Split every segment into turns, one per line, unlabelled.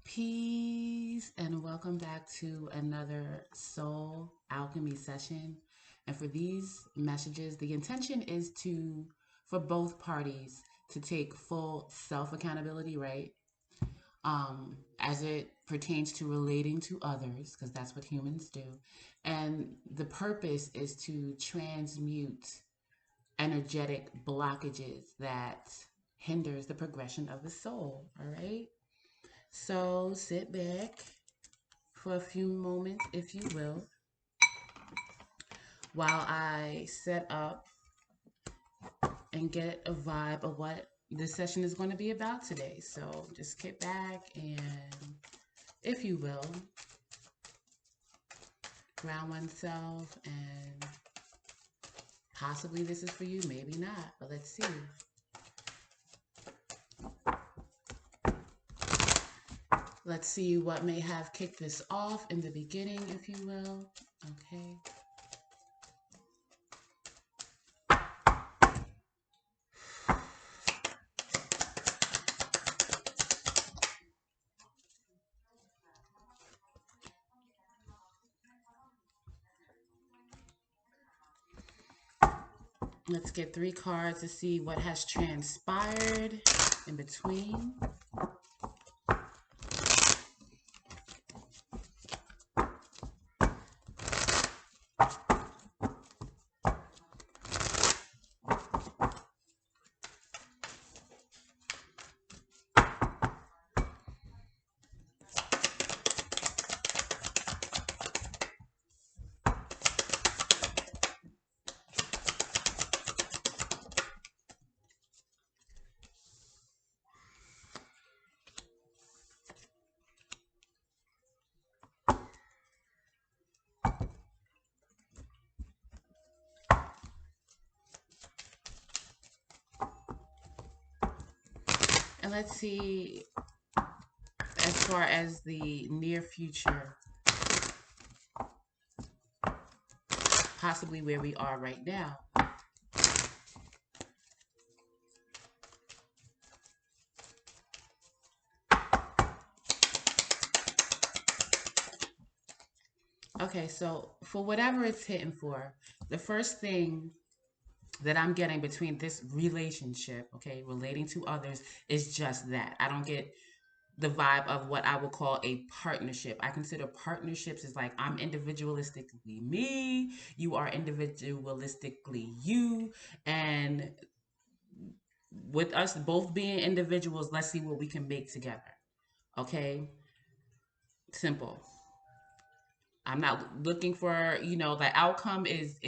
Peace and welcome back to another Soul Alchemy session. And for these messages, the intention is for both parties to take full self accountability, right? As it pertains to relating to others, because that's what humans do. And the purpose is to transmute energetic blockages that hinders the progression of the soul, all right? So sit back for a few moments, if you will, while I set up and get a vibe of what this session is going to be about today. So just get back and, if you will, ground oneself, and possibly this is for you, maybe not, but let's see. Let's see what may have kicked this off in the beginning, if you will. Okay. Let's get 3 cards to see what has transpired in between. And let's see, as far as the near future, possibly where we are right now. Okay, so for whatever it's hitting for, the first thing that I'm getting between this relationship, okay, relating to others, is just that. I don't get the vibe of what I would call a partnership. I consider partnerships as like I'm individualistically me, you are individualistically you, and with us both being individuals, let's see what we can make together. Okay? Simple. I'm not looking for, the outcome is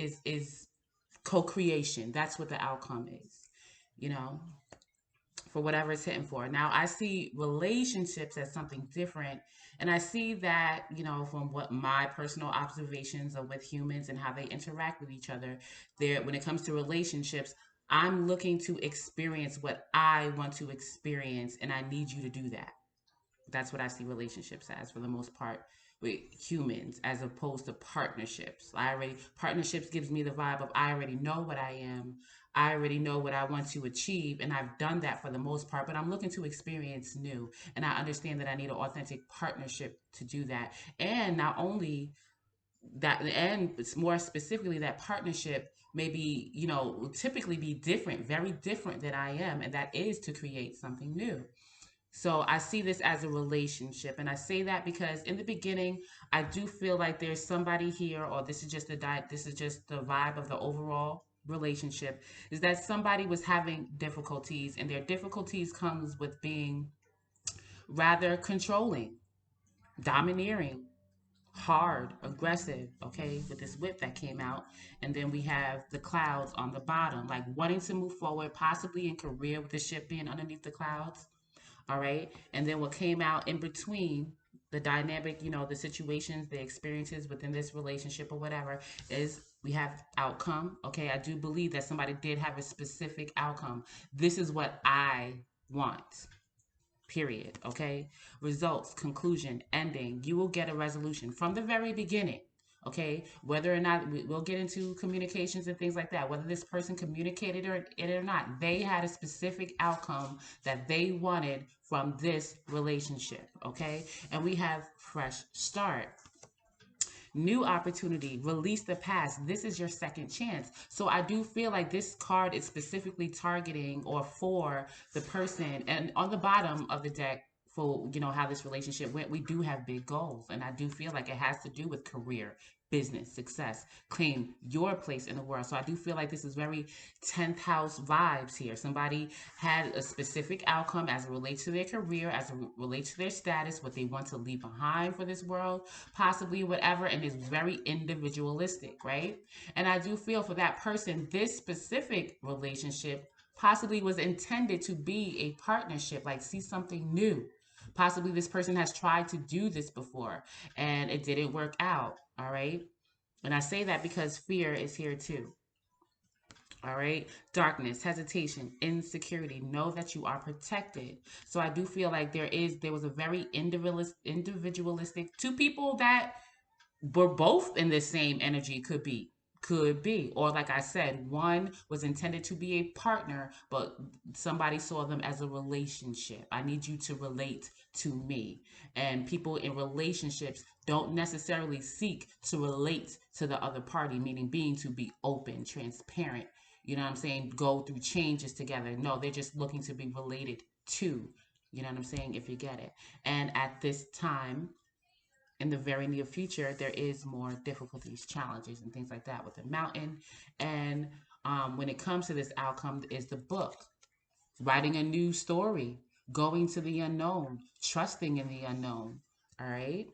co-creation. That's what the outcome is. You know, for whatever it's hitting for. Now, I see relationships as something different. And I see that, from what my personal observations are with humans and how they interact with each other, there, when it comes to relationships, I'm looking to experience what I want to experience, and I need you to do that. That's what I see relationships as for the most part with humans, as opposed to partnerships. Partnerships gives me the vibe of I already know what I am. I already know what I want to achieve, and I've done that for the most part, but I'm looking to experience new. And I understand that I need an authentic partnership to do that. And not only that, and more specifically, that partnership may be, typically be different, very different than I am, and that is to create something new. So I see this as a relationship. And I say that because in the beginning, I do feel like there's somebody here, or this is just the vibe of the overall relationship, is that somebody was having difficulties, and their difficulties comes with being rather controlling, domineering, hard, aggressive, okay, with this whip that came out. And then we have the clouds on the bottom, like wanting to move forward, possibly in career with the ship being underneath the clouds. All right. And then what came out in between the dynamic, the situations, the experiences within this relationship or whatever, is we have outcome. Okay. I do believe that somebody did have a specific outcome. This is what I want. Period. Okay. Results, conclusion, ending. You will get a resolution from the very beginning. Okay, whether or not we'll get into communications and things like that, whether this person communicated it or not, they had a specific outcome that they wanted from this relationship. Okay, and we have fresh start, new opportunity, release the past. This is your second chance. So I do feel like this card is specifically targeting or for the person. And on the bottom of the deck, for how this relationship went, we do have big goals, and I do feel like it has to do with career, business, success, claim your place in the world. So I do feel like this is very 10th house vibes here. Somebody had a specific outcome as it relates to their career, as it relates to their status, what they want to leave behind for this world, possibly whatever, and it's very individualistic, right? And I do feel for that person, this specific relationship possibly was intended to be a partnership, like see something new. Possibly this person has tried to do this before and it didn't work out. All right. And I say that because fear is here too. All right. Darkness, hesitation, insecurity. Know that you are protected. So I do feel like there was a very individualistic, two people that were both in the same energy, could be, or like I said, one was intended to be a partner, but somebody saw them as a relationship. I need you to relate to me. And people in relationships don't necessarily seek to relate to the other party, meaning being to be open, transparent, you know what I'm saying, go through changes together. No, they're just looking to be related to, you know what I'm saying, if you get it. And at this time, in the very near future, there is more difficulties, challenges, and things like that with the mountain. And when it comes to this outcome, is the book, writing a new story, going to the unknown, trusting in the unknown. All right.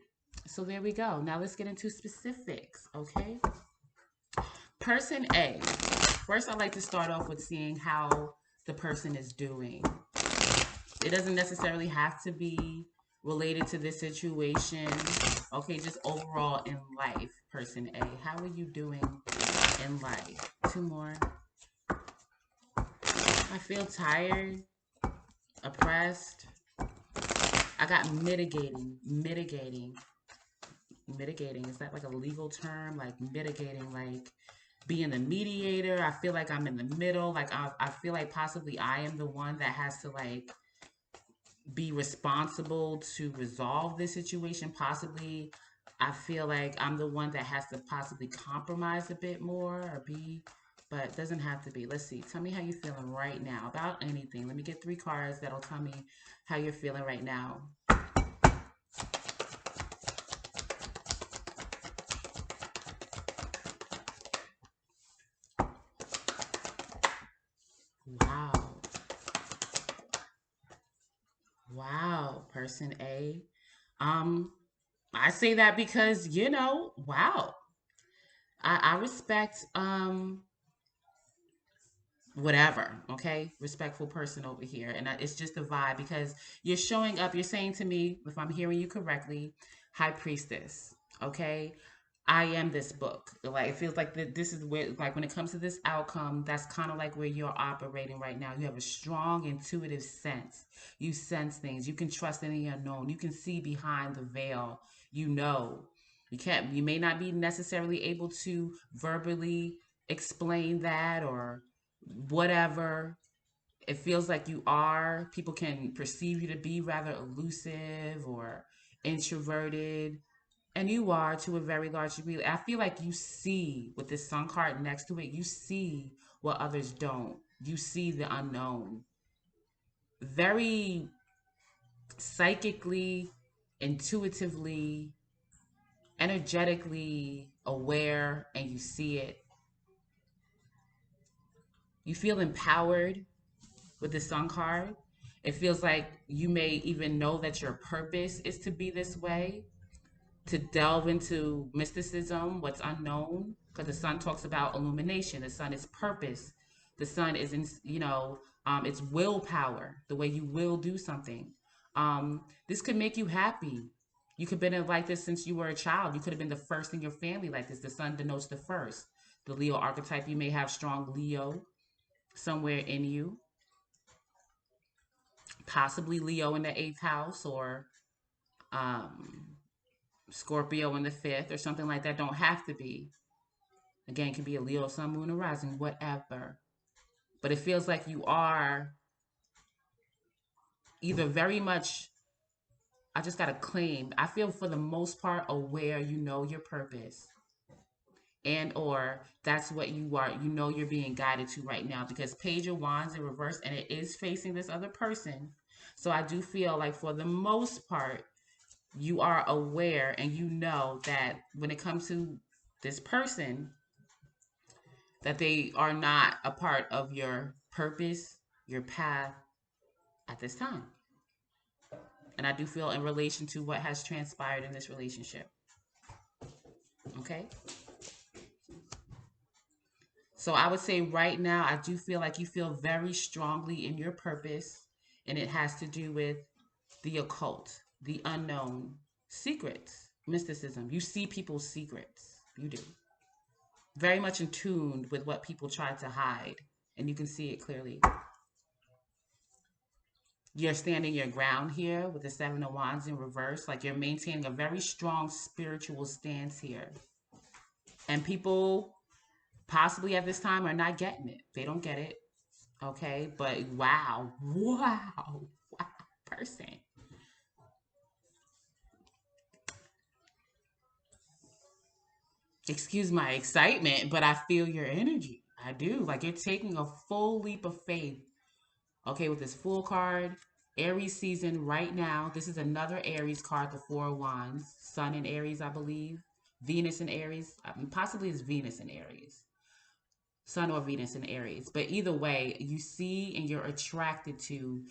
So there we go. Now let's get into specifics. Okay. Person A. First, I'd like to start off with seeing how the person is doing. It doesn't necessarily have to be related to this situation. Okay, just overall in life, person A. How are you doing in life? Two more. I feel tired, oppressed. I got mitigating. Mitigating. Is that like a legal term? Like mitigating, like being the mediator. I feel like I'm in the middle. Like I feel like possibly I am the one that has to like be responsible to resolve this situation. Possibly I feel like I'm the one that has to possibly compromise a bit more or be, but it doesn't have to be. Let's see. Tell me how you're feeling right now about anything. Let me get 3 cards that'll tell me how you're feeling right now. Wow. Wow, person A. Um, I say that because, wow. I respect whatever, okay? Respectful person over here. And it's just a vibe because you're showing up, you're saying to me, if I'm hearing you correctly, High Priestess, okay? I am this book. Like it feels like this is where, like when it comes to this outcome, that's kind of like where you're operating right now. You have a strong intuitive sense. You sense things. You can trust in the unknown. You can see behind the veil. You know. You may not be necessarily able to verbally explain that or whatever. It feels like you are. People can perceive you to be rather elusive or introverted, and you are to a very large degree. I feel like you see with this sun card next to it, you see what others don't. You see the unknown. Very psychically, intuitively, energetically aware, and you see it. You feel empowered with the sun card. It feels like you may even know that your purpose is to be this way, to delve into mysticism, what's unknown, because the sun talks about illumination. The sun is purpose. The sun is in, it's willpower, the way you will do something. This could make you happy. You could have been like this since you were a child. You could have been the first in your family like this. The sun denotes the first. The Leo archetype, you may have strong Leo somewhere in you, possibly Leo in the 8th house or um, Scorpio in the fifth or something like that. Don't have to be. Again, it can be a Leo, Sun, Moon, or Rising, whatever. But it feels like you are either very much, I just got to claim, I feel for the most part aware, you know your purpose. And or that's what you are, you know you're being guided to right now, because Page of Wands in reverse and it is facing this other person. So I do feel like for the most part, you are aware and you know that when it comes to this person, that they are not a part of your purpose, your path at this time. And I do feel in relation to what has transpired in this relationship. Okay? So I would say right now, I do feel like you feel very strongly in your purpose, and it has to do with the occult, the unknown, secrets, mysticism. You see people's secrets. You do. Very much in tune with what people try to hide, and you can see it clearly. You're standing your ground here with the Seven of Wands in reverse, like you're maintaining a very strong spiritual stance here. And people possibly at this time are not getting it. They don't get it. Okay, but wow, person. Excuse my excitement, but I feel your energy. I do. Like you're taking a full leap of faith. Okay, with this Fool card, Aries season right now. This is another Aries card, the Four of Wands. Sun in Aries, I believe. Venus in Aries. Possibly it's Venus in Aries. Sun or Venus in Aries. But either way, you see and you're attracting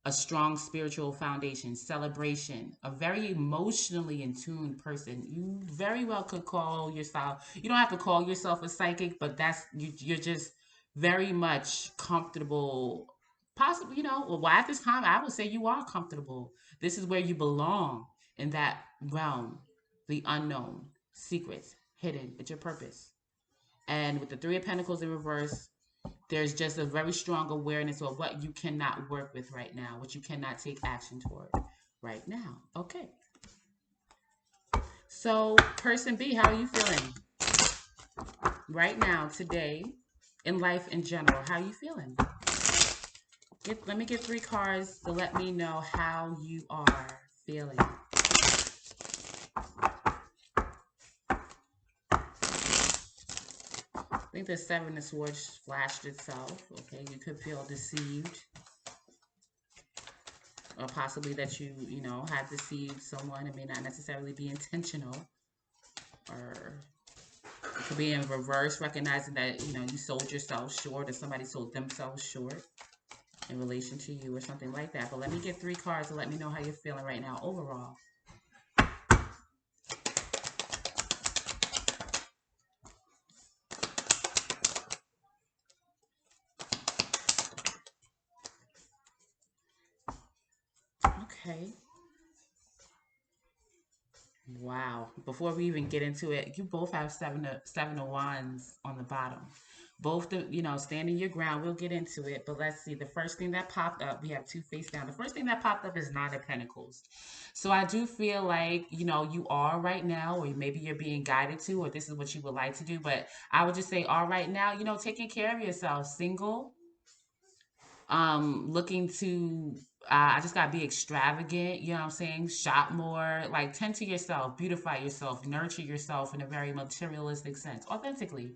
a strong spiritual foundation, celebration, a very emotionally in tune person. You very well could call yourself, you don't have to call yourself a psychic, but you're just very much comfortable. Possibly, well, at this time, I would say you are comfortable. This is where you belong in that realm, the unknown, secrets, hidden. It's your purpose. And with the Three of Pentacles in reverse, there's just a very strong awareness of what you cannot work with right now, what you cannot take action toward right now. Okay. So, person B, how are you feeling right now, today, in life in general? How are you feeling? Let me get 3 cards to let me know how you are feeling. I think the Seven of Swords flashed itself. Okay, you could feel deceived. Or possibly that you have deceived someone. It may not necessarily be intentional. Or it could be in reverse, recognizing that, you sold yourself short or somebody sold themselves short in relation to you or something like that. But let me get 3 cards to let me know how you're feeling right now overall. Okay. Wow. Before we even get into it, you both have seven of wands on the bottom. Both standing your ground. We'll get into it, but let's see. The first thing that popped up, we have 2 face down. The first thing that popped up is Nine of Pentacles. So I do feel like, you are right now, or maybe you're being guided to, or this is what you would like to do. But I would just say, all right now, taking care of yourself, single, looking to I just gotta be extravagant, you know what I'm saying? Shop more, like tend to yourself, beautify yourself, nurture yourself in a very materialistic sense, authentically.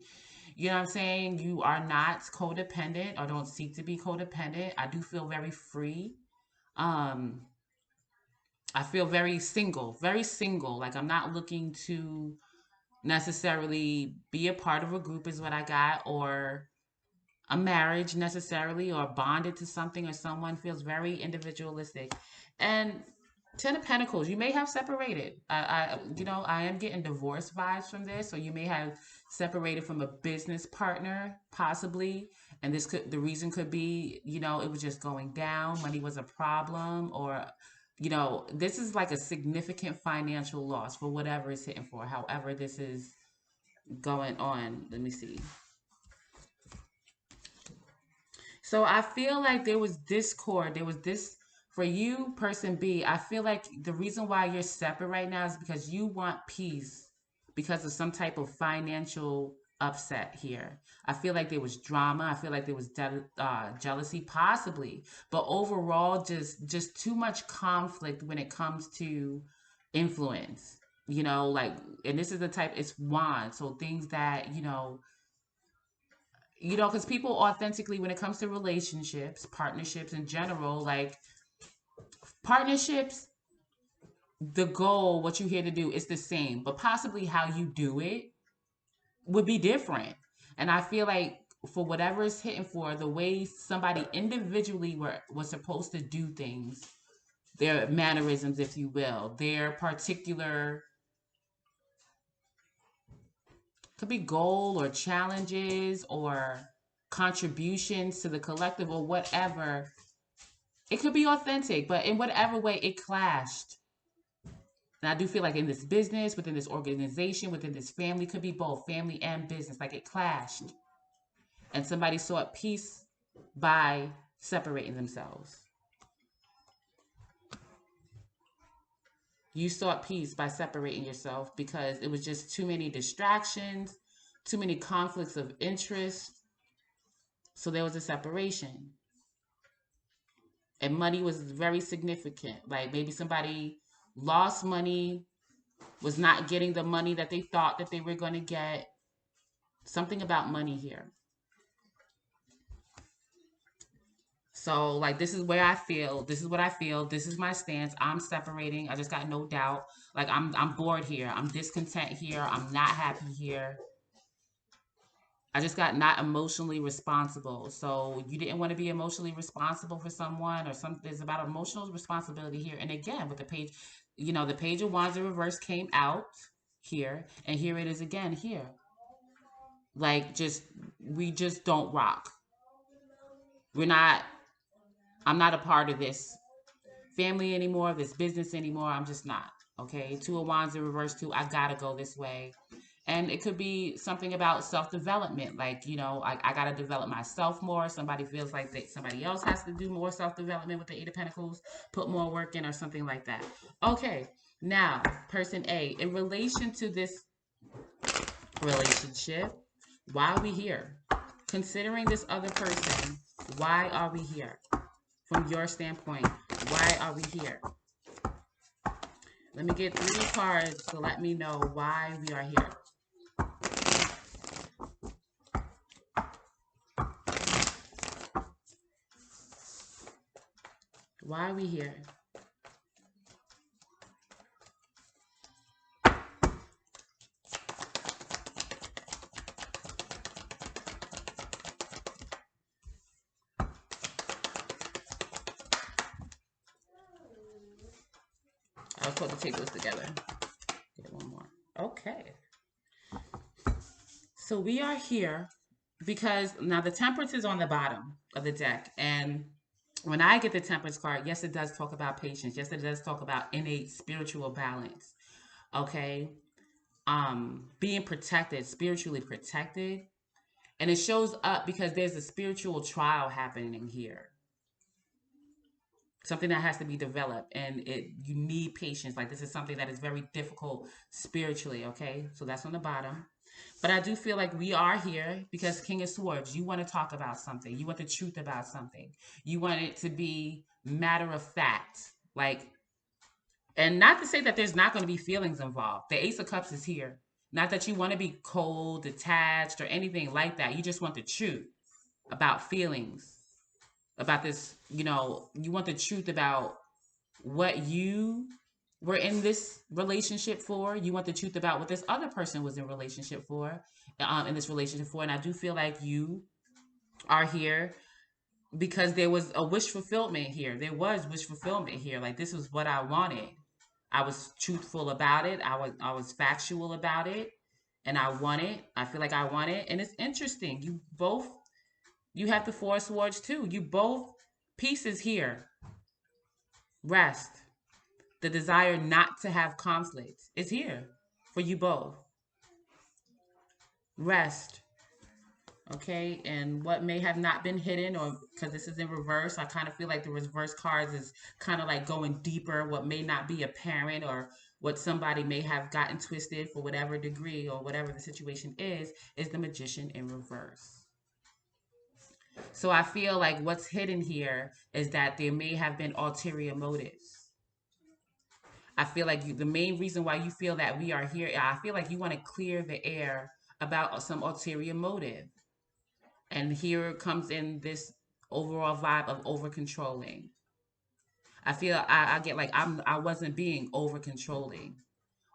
You know what I'm saying? You are not codependent or don't seek to be codependent. I do feel very free. Um, I feel very single, very single. Like I'm not looking to necessarily be a part of a group is what I got, or a marriage necessarily, or bonded to something or someone. Feels very individualistic. And Ten of Pentacles, you may have separated. I am getting divorce vibes from this, or you may have separated from a business partner, possibly. And the reason could be, it was just going down, money was a problem, or, this is like a significant financial loss for whatever it's hitting for. However, this is going on. Let me see. So I feel like there was discord. There was this For you, person B, I feel like the reason why you're separate right now is because you want peace because of some type of financial upset here. I feel like there was drama. I feel like there was jealousy, possibly, but overall, just too much conflict when it comes to influence. You know, like, and this is the type. It's wand, so things that because people authentically, when it comes to relationships, partnerships in general, like partnerships, the goal, what you're here to do is the same, but possibly how you do it would be different. And I feel like for whatever it's hitting for, the way somebody individually was supposed to do things, their mannerisms, if you will, their particular could be goal or challenges or contributions to the collective or whatever. It could be authentic, but in whatever way it clashed. And I do feel like in this business, within this organization, within this family, could be both family and business, like it clashed. And somebody sought peace by separating themselves. You sought peace by separating yourself because it was just too many distractions, too many conflicts of interest. So there was a separation. And money was very significant. Like maybe somebody lost money, was not getting the money that they thought that they were going to get. Something about money here. So like this is where I feel, this is what I feel, this is my stance. I'm separating. I just got no doubt. Like I'm bored here. I'm discontent here. I'm not happy here. I just got not emotionally responsible. So you didn't want to be emotionally responsible for someone or something. It's about emotional responsibility here. And again, with the page, the Page of Wands in reverse came out here, and here it is again here. Like we just don't rock. I'm not a part of this family anymore, this business anymore. I'm just not. Okay. Two of Wands in reverse too. I gotta go this way. And it could be something about self-development. Like, I got to develop myself more. Somebody feels like that somebody else has to do more self-development with the Eight of Pentacles, put more work in or something like that. Okay. Now, person A, in relation to this relationship, why are we here? Considering this other person, why are we here? From your standpoint, why are we here? Let me get 3 cards to let me know why we are here. Why are we here? I was supposed to take those together. Get one more. Okay. So we are here because now the Temperance is on the bottom of the deck. And when I get the Temperance card, yes, it does talk about patience. Yes, it does talk about innate spiritual balance. Okay. Being protected, spiritually protected. And it shows up because there's a spiritual trial happening here. Something that has to be developed, and you need patience. Like this is something that is very difficult spiritually. Okay, so that's on the bottom. But I do feel like we are here because King of Swords, you want to talk about something. You want the truth about something. You want it to be matter of fact. Like, and not to say that there's not going to be feelings involved. The Ace of Cups is here. Not that you want to be cold, detached, or anything like that. You just want the truth about feelings, about this, you want the truth about what you were in this relationship for. You want the truth about what this other person was in relationship for, in this relationship for. And I do feel like you are here because there was a wish fulfillment here. There was wish fulfillment here. Like this was what I wanted. I was truthful about it. I was factual about it, and I want it. I feel like I want it, and it's interesting. You have the Four of Swords too. You both pieces here. Rest. The desire not to have conflict is here for you both. Rest. Okay, and what may have not been hidden, or because this is in reverse, I kind of feel like the reverse cards is kind of like going deeper, what may not be apparent, or what somebody may have gotten twisted for whatever degree or whatever the situation is the Magician in reverse. So I feel like what's hidden here is that there may have been ulterior motives. I feel like the main reason why you feel that we are here, I feel like you want to clear the air about some ulterior motive. And here comes in this overall vibe of over controlling. I feel I get like I wasn't being over controlling,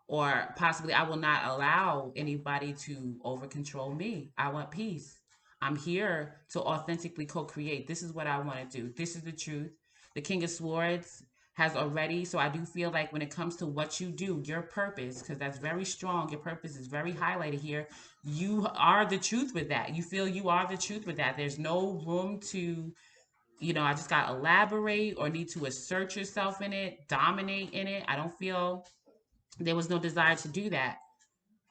or possibly I will not allow anybody to over control me. I want peace. I'm here to authentically co-create. This is what I want to do. This is the truth. The King of Swords has already, so I do feel like when it comes to what you do, your purpose, because that's very strong, your purpose is very highlighted here. You are the truth with that. You feel you are the truth with that. There's no room to, I just got to elaborate or need to assert yourself in it, dominate in it. I don't feel there was no desire to do that.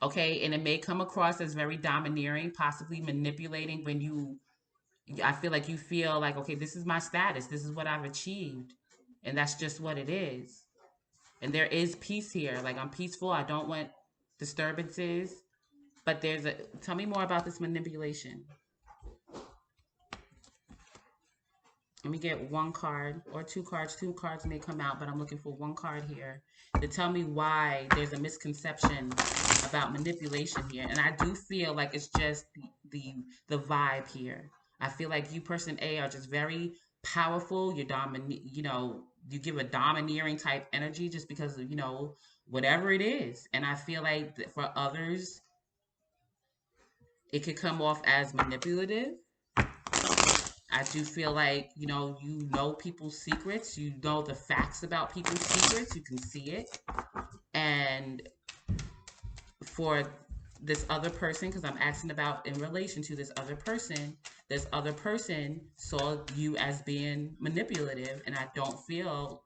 Okay. And it may come across as very domineering, possibly manipulating when I feel like you feel like, okay, this is my status. This is what I've achieved. And that's just what it is. And there is peace here. Like, I'm peaceful. I don't want disturbances. But tell me more about this manipulation. Let me get one card or two cards. Two cards may come out, but I'm looking for one card here to tell me why there's a misconception about manipulation here. And I do feel like it's just the vibe here. I feel like you, person A, are just very powerful. You're you give a domineering type energy just because of, whatever it is. And I feel like for others, it could come off as manipulative. I do feel like, you know people's secrets. You know the facts about people's secrets. You can see it. And for this other person, because I'm asking about in relation to this other person saw you as being manipulative. And I don't feel,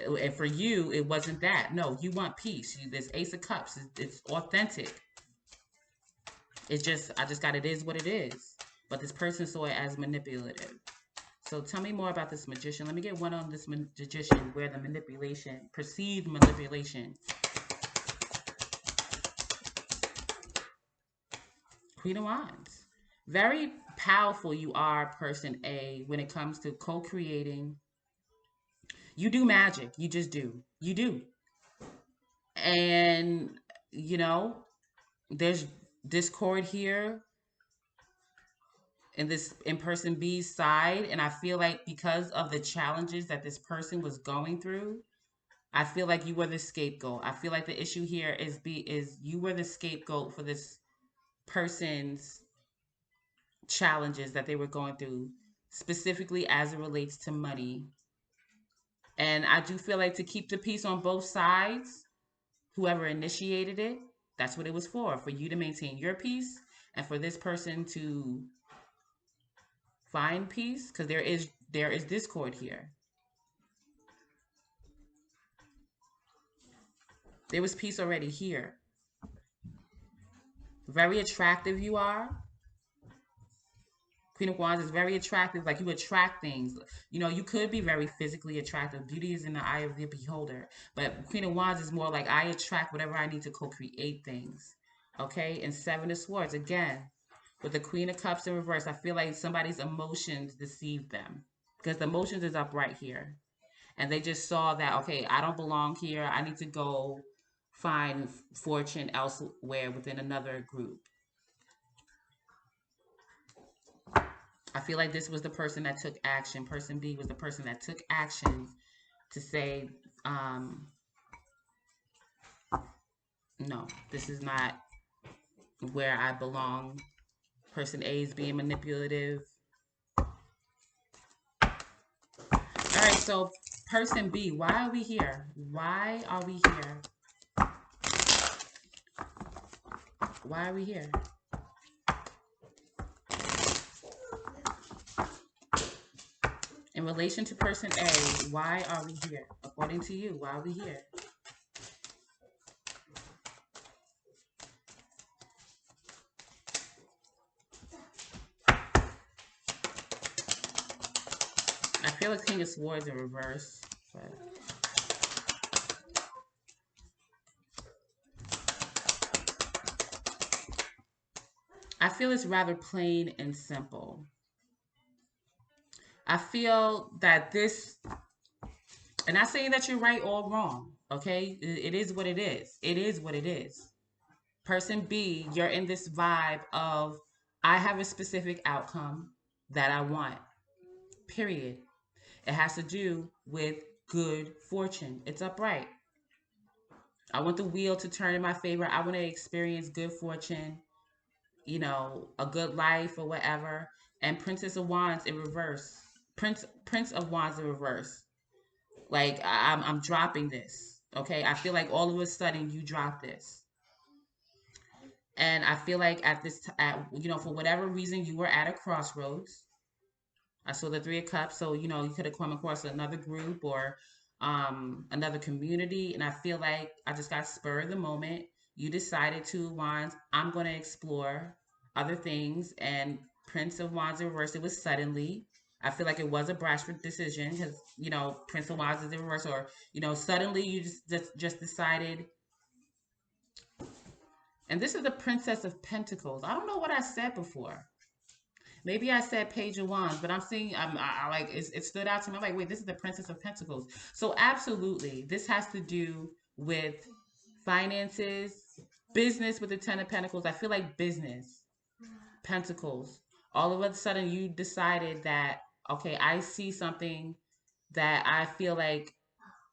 and for you, it wasn't that. No, you want peace. This Ace of Cups, it's authentic. It's just, I just got, it is what it is. But this person saw it as manipulative. So tell me more about this Magician. Let me get one on this Magician where the manipulation, perceived manipulation. Queen of Wands. Very powerful you are, person A, when it comes to co-creating. You do magic. You just do. You do. And, there's discord here in person B's side. And I feel like because of the challenges that this person was going through, I feel like you were the scapegoat. I feel like the issue here is you were the scapegoat for this person's challenges that they were going through, specifically as it relates to money. And I do feel like to keep the peace on both sides, whoever initiated it, that's what it was for you to maintain your peace and for this person to find peace, because there is discord here. There was peace already here. Very attractive you are. Queen of Wands is very attractive. Like, you attract things. You could be very physically attractive. Beauty is in the eye of the beholder. But Queen of Wands is more like, I attract whatever I need to co-create things. Okay? And Seven of Swords, again, with the Queen of Cups in reverse, I feel like somebody's emotions deceived them. Because the emotions is up right here. And they just saw that, okay, I don't belong here. I need to go find fortune elsewhere within another group. I feel like this was the person that took action. Person B was the person that took action to say, no, this is not where I belong. Person A is being manipulative. All right, so person B, why are we here? Why are we here? Why are we here? In relation to person A, why are we here? According to you, why are we here? feel like King of Swords in reverse. But I feel it's rather plain and simple. I feel that this, and not saying that you're right or wrong, okay? It is what it is. It is what it is. Person B, you're in this vibe of, I have a specific outcome that I want, period. It has to do with good fortune. It's upright. I want the wheel to turn in my favor. I want to experience good fortune, you know, a good life or whatever. And Princess of Wands in reverse. Prince of Wands in reverse. Like I'm dropping this. Okay. I feel like all of a sudden you drop this. And I feel like you know, for whatever reason you were at a crossroads. I saw the Three of Cups, so you know you could have come across another group or another community, and I feel like I just got spur of the moment. You decided to Wands, I'm going to explore other things, and Prince of Wands in reverse. It was suddenly. I feel like it was a brash decision because you know Prince of Wands is in reverse, or you know suddenly you just decided. And this is the Princess of Pentacles. I don't know what I said before. Maybe I said Page of Wands, but I'm seeing, I like, it stood out to me. I'm like, wait, this is the Princess of Pentacles. So absolutely, this has to do with finances, business with the Ten of Pentacles. I feel like business, Pentacles. All of a sudden, you decided that, okay, I see something that I feel like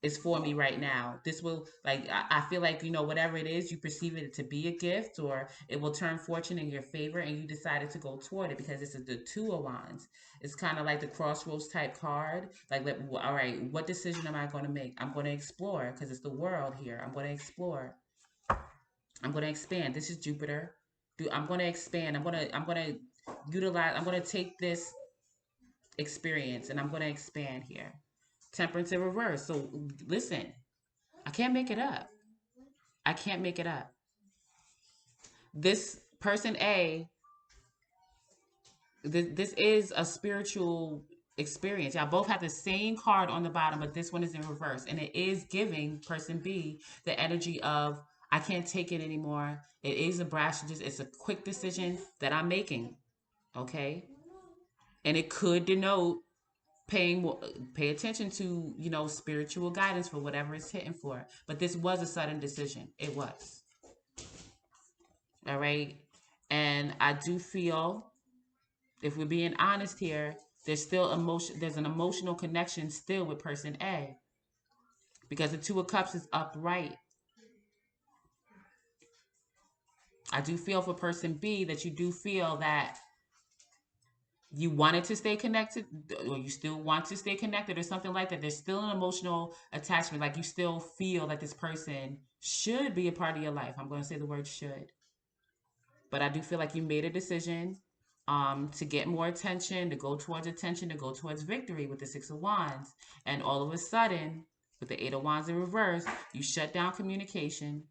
is for me right now. This will, like, I feel like, you know, whatever it is, you perceive it to be a gift or it will turn fortune in your favor and you decided to go toward it because this is the Two of Wands. It's kind of like the crossroads type card. Like, all right, what decision am I going to make? I'm going to explore because it's the world here. I'm going to explore. I'm going to expand. This is Jupiter. I'm going to expand. I'm going to utilize, I'm going to take this experience and I'm going to expand here. Temperance in reverse. So listen, I can't make it up. I can't make it up. This person A, this is a spiritual experience. Y'all both have the same card on the bottom, but this one is in reverse. And it is giving person B the energy of, I can't take it anymore. It is a brash, it's a quick decision that I'm making. Okay. And it could denote pay attention to, you know, spiritual guidance for whatever it's hitting for. But this was a sudden decision. It was. All right. And I do feel, if we're being honest here, there's still emotion, there's an emotional connection still with person A. Because the Two of Cups is upright. I do feel for person B that you do feel that you wanted to stay connected or you still want to stay connected or something like that. There's still an emotional attachment. Like you still feel that this person should be a part of your life. I'm going to say the word should. But I do feel like you made a decision to get more attention, to go towards attention, to go towards victory with the Six of Wands. And all of a sudden, with the Eight of Wands in reverse, you shut down communication.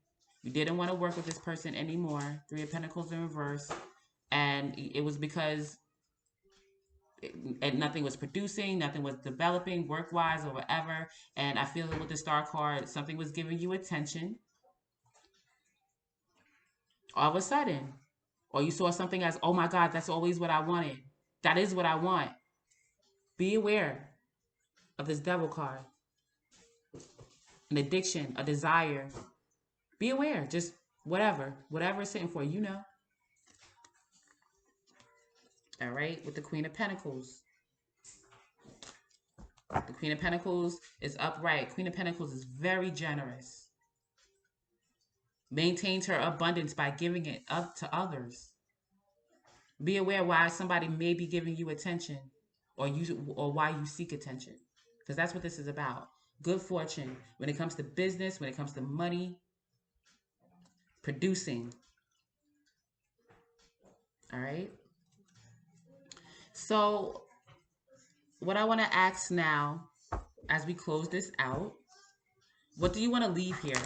You didn't want to work with this person anymore. Three of Pentacles in reverse. And it was because and nothing was producing, nothing was developing work-wise or whatever. And I feel that with the Star card, something was giving you attention. All of a sudden, or you saw something as, oh my God, that's always what I wanted. That is what I want. Be aware of this Devil card. An addiction, a desire. Be aware, just whatever it's sitting for, you know. All right, with the Queen of Pentacles. The Queen of Pentacles is upright. Queen of Pentacles is very generous. Maintains her abundance by giving it up to others. Be aware why somebody may be giving you attention or why you seek attention. Because that's what this is about. Good fortune when it comes to business, when it comes to money, producing. All right. So what I want to ask now as we close this out, what do you want to leave here?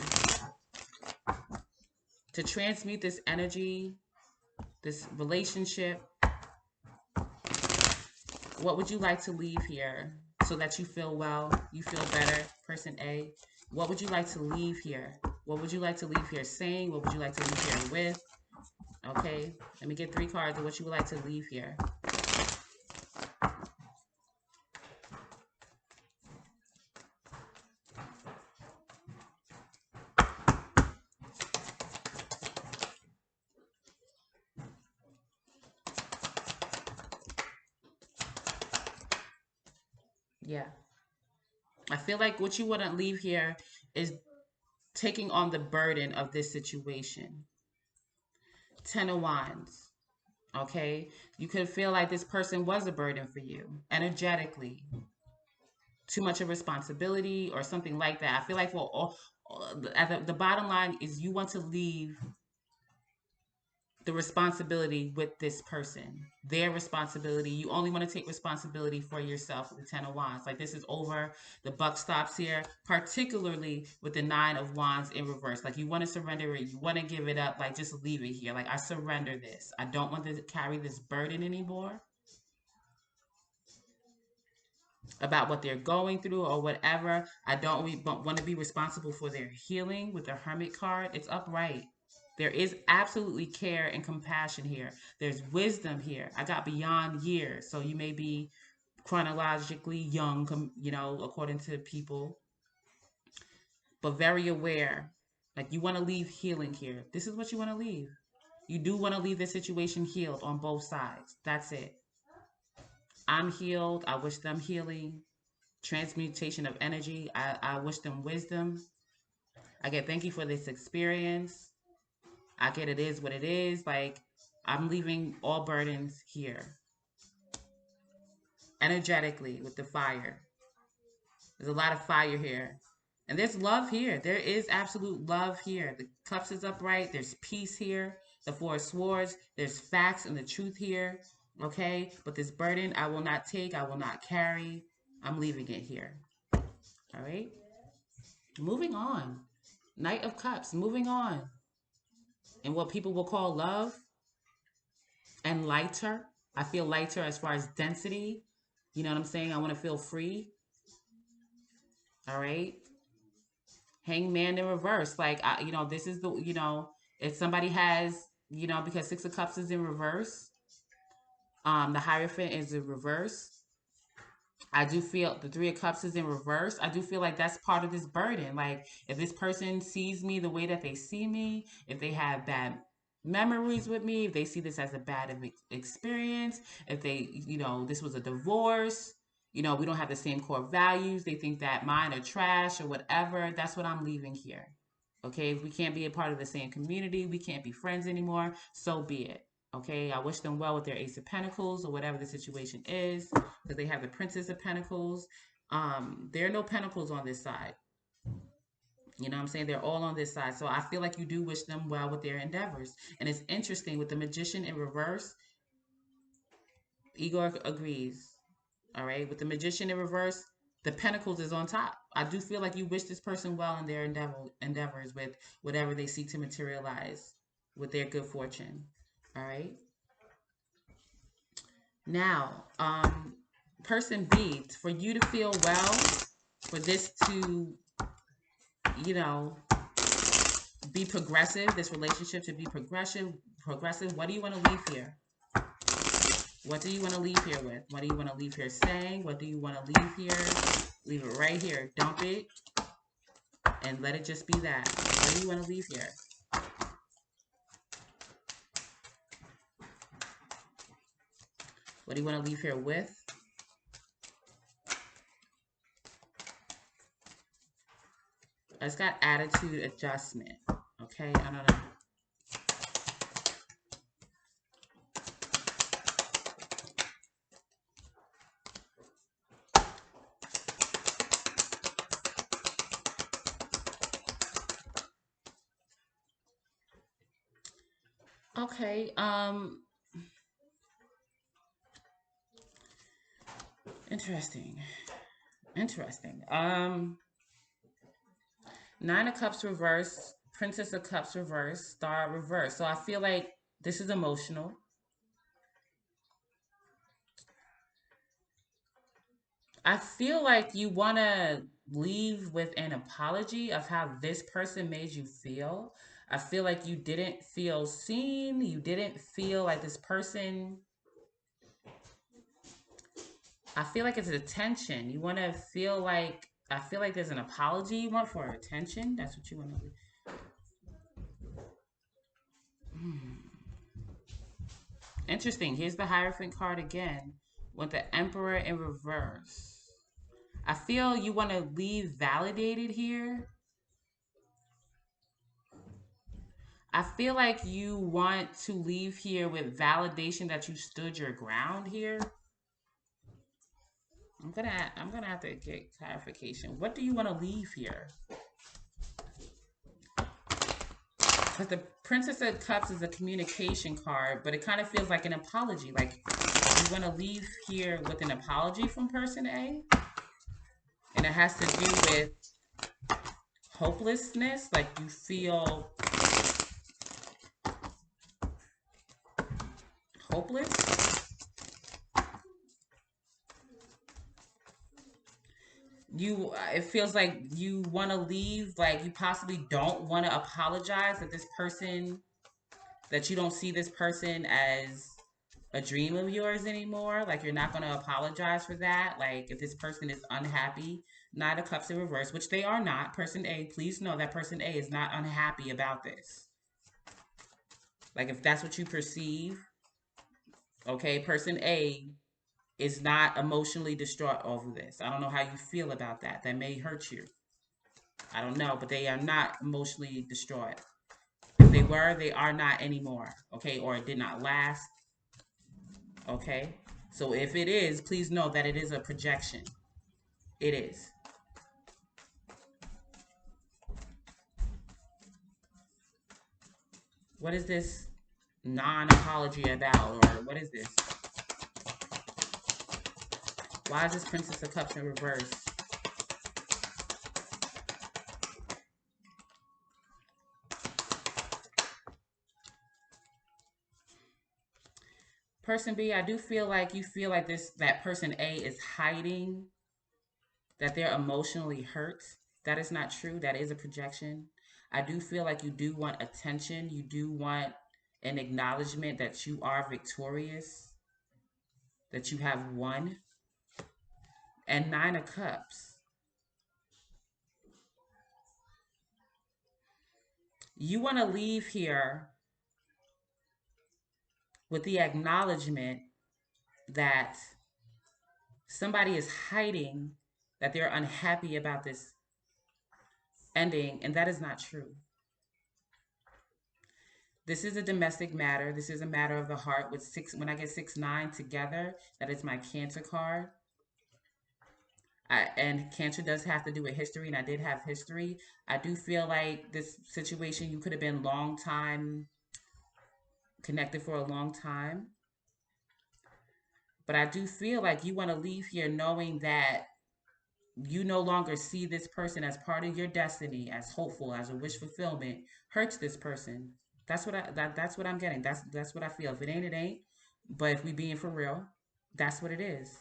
To transmute this energy, this relationship, what would you like to leave here so that you feel well, you feel better. Person A, what would you like to leave here? What would you like to leave here saying? What would you like to leave here with? Okay, let me get 3 cards of what you would like to leave here. Yeah. I feel like what you wouldn't leave here is taking on the burden of this situation. 10 of Wands. Okay. You could feel like this person was a burden for you energetically. Too much of responsibility or something like that. I feel like at the bottom line is you want to leave the responsibility with this person, their responsibility. You only want to take responsibility for yourself with the 10 of Wands. Like, this is over. The buck stops here, particularly with the 9 of Wands in reverse. Like, you want to surrender it. You want to give it up. Like, just leave it here. Like, I surrender this. I don't want to carry this burden anymore about what they're going through or whatever. I don't want to be responsible for their healing with the Hermit card. It's upright. There is absolutely care and compassion here. There's wisdom here. I got beyond years. So you may be chronologically young, according to people, but very aware. Like, you want to leave healing here. This is what you want to leave. You do want to leave the situation healed on both sides. That's it. I'm healed. I wish them healing. Transmutation of energy. I wish them wisdom. I get thank you for this experience. I get it is what it is. Like, I'm leaving all burdens here. Energetically with the fire. There's a lot of fire here. And there's love here. There is absolute love here. The cups is upright. There's peace here. The 4 of Swords. There's facts and the truth here. Okay? But this burden I will not take. I will not carry. I'm leaving it here. All right? Moving on. Knight of Cups. Moving on. And what people will call love and lighter. I feel lighter as far as density. You know what I'm saying? I want to feel free. All right? Hangman in reverse. Like, this is if somebody has, because 6 of Cups is in reverse, the Hierophant is in reverse. I do feel the 3 of Cups is in reverse. I do feel like that's part of this burden. Like, if this person sees me the way that they see me, if they have bad memories with me, if they see this as a bad experience, if they, this was a divorce, we don't have the same core values, they think that mine are trash or whatever, that's what I'm leaving here. Okay, if we can't be a part of the same community, we can't be friends anymore, so be it. Okay, I wish them well with their Ace of Pentacles or whatever the situation is, because they have the Princess of Pentacles. There are no Pentacles on this side. You know what I'm saying? They're all on this side. So I feel like you do wish them well with their endeavors. And it's interesting with the Magician in reverse. Igor agrees. All right. With the Magician in reverse, the Pentacles is on top. I do feel like you wish this person well in their endeavors with whatever they seek to materialize with their good fortune. All right. Now, person B, for you to feel well, for this to, be progressive, this relationship to be progressive, what do you want to leave here? What do you want to leave here with? What do you want to leave here saying? What do you want to leave here? Leave it right here. Dump it and let it just be that. What do you want to leave here? What do you want to leave here with? It's got attitude adjustment. Okay, I don't know. Okay, interesting. 9 of Cups reverse, Princess of Cups reverse, Star reverse. So I feel like this is emotional. I feel like you want to leave with an apology of how this person made you feel. I feel like you didn't feel seen. You didn't feel like this person. I feel like it's attention. You want to feel like, I feel like there's an apology you want for attention. That's what you want to. Interesting. Here's the Hierophant card again with the Emperor in reverse. I feel you want to leave validated here. I feel like you want to leave here with validation that you stood your ground here. I'm gonna have to get clarification. What do you want to leave here? Because the Princess of Cups is a communication card, but it kind of feels like an apology. Like you want to leave here with an apology from person A, and it has to do with hopelessness. Like you feel hopeless. It feels like you want to leave, like you possibly don't want to apologize that this person, that you don't see this person as a dream of yours anymore. Like you're not going to apologize for that. Like if this person is unhappy, Knight of Cups in reverse, which they are not. Person A, please know that person A is not unhappy about this. Like if that's what you perceive, okay, person A is not emotionally distraught over this. I don't know how you feel about that. That may hurt you. I don't know, but they are not emotionally distraught. If they were, they are not anymore. Okay, or it did not last. Okay, so if it is, please know that it is a projection. It is. What is this non-apology about, or what is this? Why is this Princess of Cups in reverse? Person B, I do feel like you feel like that person A is hiding that they're emotionally hurt. That is not true. That is a projection. I do feel like you do want attention. You do want an acknowledgement that you are victorious, that you have won. And Nine of Cups. You want to leave here with the acknowledgement that somebody is hiding that they're unhappy about this ending, and that is not true. This is a domestic matter. This is a matter of the heart with six. When I get 6-9 together, that is my Cancer card. And Cancer does have to do with history, and I did have history. I do feel like this situation, you could have been long time connected for a long time. But I do feel like you want to leave here knowing that you no longer see this person as part of your destiny, as hopeful, as a wish fulfillment, hurts this person. That's what I'm getting. That's what I feel. If it ain't, it ain't. But if we being for real, that's what it is.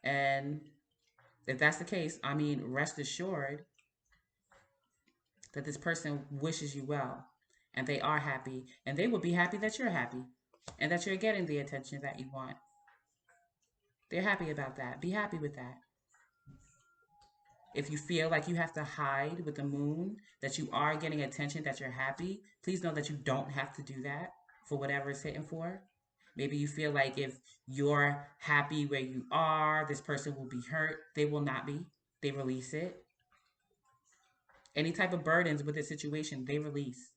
And if that's the case, I mean, rest assured that this person wishes you well, and they are happy, and they will be happy that you're happy, and that you're getting the attention that you want. They're happy about that. Be happy with that. If you feel like you have to hide with the moon, that you are getting attention, that you're happy, please know that you don't have to do that for whatever it's hitting for. Maybe you feel like if you're happy where you are, this person will be hurt. They will not be. They release it. Any type of burdens with this situation, they release.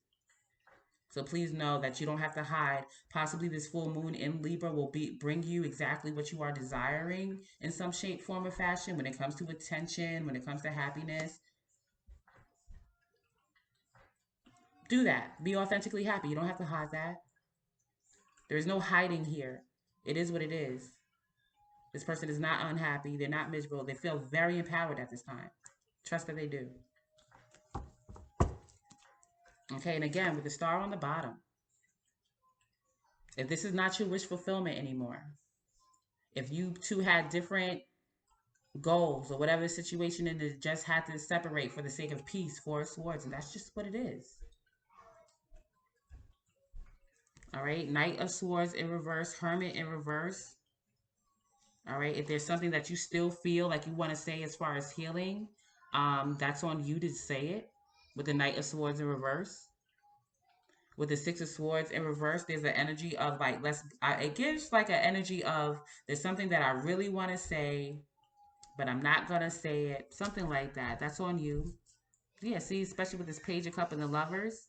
So please know that you don't have to hide. Possibly this full moon in Libra will bring you exactly what you are desiring in some shape, form, or fashion when it comes to attention, when it comes to happiness. Do that. Be authentically happy. You don't have to hide that. There's no hiding here. It is what it is. This person is not unhappy. They're not miserable. They feel very empowered at this time. Trust that they do. Okay, and again, with the star on the bottom, if this is not your wish fulfillment anymore, if you two had different goals or whatever the situation is, it just had to separate for the sake of peace, Four of Swords, and that's just what it is. All right, Knight of Swords in reverse, Hermit in reverse. All right, if there's something that you still feel like you want to say as far as healing, that's on you to say it. With the Knight of Swords in reverse, with the Six of Swords in reverse, there's an energy of like it gives like an energy of there's something that I really want to say, but I'm not gonna say it. Something like that. That's on you. Yeah, see, especially with this Page of Cup and the Lovers,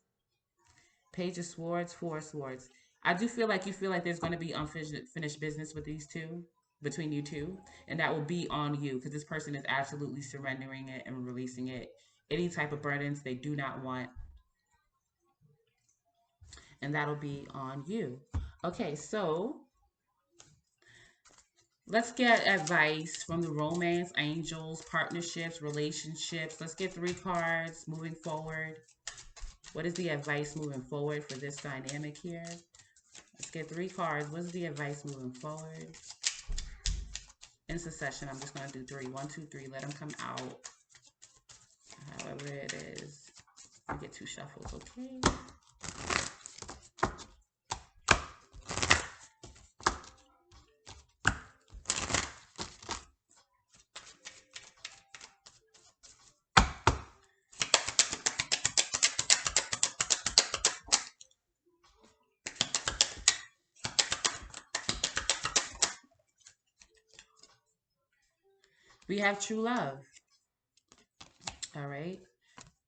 Page of Swords, Four of Swords. I do feel like you feel like there's going to be unfinished business with these two, between you two, and that will be on you because this person is absolutely surrendering it and releasing it. Any type of burdens they do not want, and that'll be on you. Okay, so let's get advice from the romance, angels, partnerships, relationships. Let's get 3 cards moving forward. What is the advice moving forward for this dynamic here? Let's get 3 cards. What is the advice moving forward? In succession, I'm just going to do 3. 1, 2, 3. Let them come out. However it is. I get 2 shuffles, okay? We have true love. All right.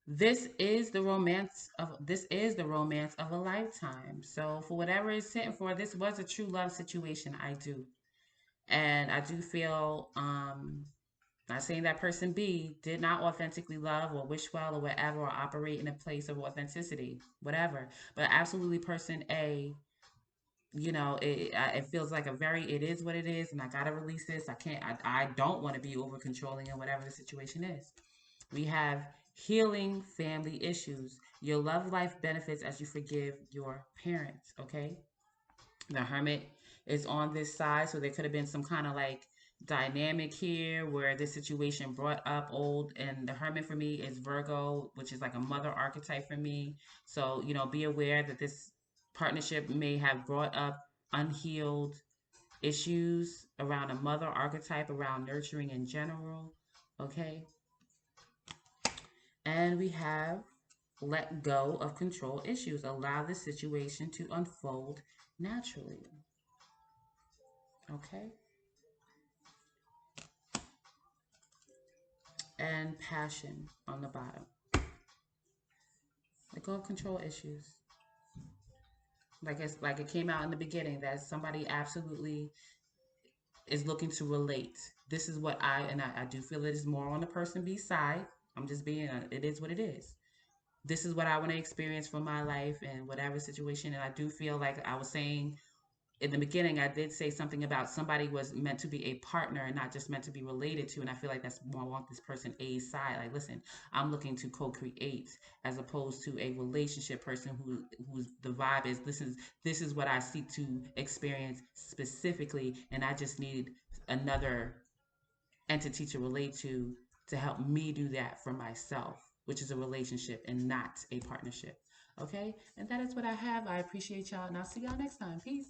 This is the romance of a lifetime. So for whatever it's sitting for, this was a true love situation. I do. And I do feel not saying that person B did not authentically love or wish well or whatever or operate in a place of authenticity, whatever. But absolutely person A, it feels like it is what it is, and I gotta release this. I don't want to be over controlling in whatever the situation is. We have healing family issues. Your love life benefits as you forgive your parents, okay? The Hermit is on this side, so there could have been some kind of like dynamic here where this situation brought up old, and the Hermit for me is Virgo, which is like a mother archetype for me. So, be aware that this partnership may have brought up unhealed issues around a mother archetype, around nurturing in general, okay? And we have let go of control issues. Allow the situation to unfold naturally. Okay? And passion on the bottom. Let go of control issues. Like it came out in the beginning that somebody absolutely is looking to relate. This is what I do feel it is more on the person B side. I'm just being, it is what it is. This is what I want to experience for my life and whatever situation. And I do feel like I was saying in the beginning, I did say something about somebody was meant to be a partner and not just meant to be related to. And I feel like that's more I want this person A's side. Like, listen, I'm looking to co-create as opposed to a relationship person who's the vibe is this is what I seek to experience specifically, and I just need another entity to relate to help me do that for myself, which is a relationship and not a partnership. Okay, and that is what I have. I appreciate y'all, and I'll see y'all next time. Peace.